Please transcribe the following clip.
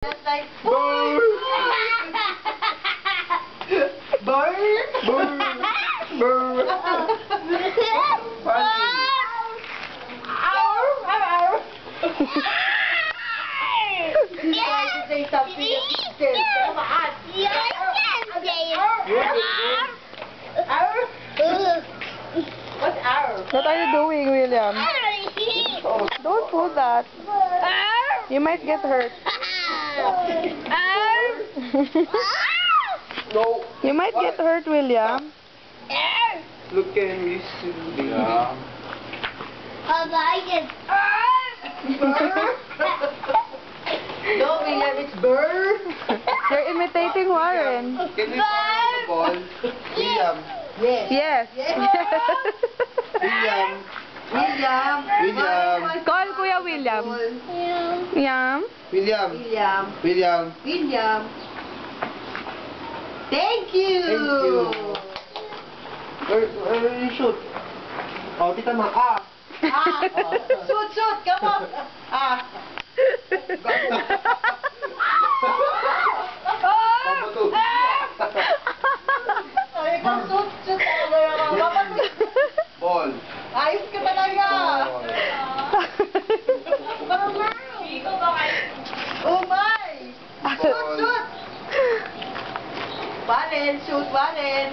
Just like... Burr! Burr! Burr! Burr! Funny. He's trying to say something that he says. Come on. What's ours? What are you doing, William? Don't pull that. You might get hurt. No. You might get hurt, William. Look at me, silly. No, William, it's burr. You're imitating Warren. Can we borrow the ball? William. Yes. Yes. William. William. William. Call Kuya William. William. William. William. William. William. Thank you. Thank you. Where you shoot? Oh, tita mo. Ah. Shoot, come on. Papato. Ay, shoot. Ball. Ayos ka talaga. Oh my. Ball. Shoot. Balen, shoot, Balen.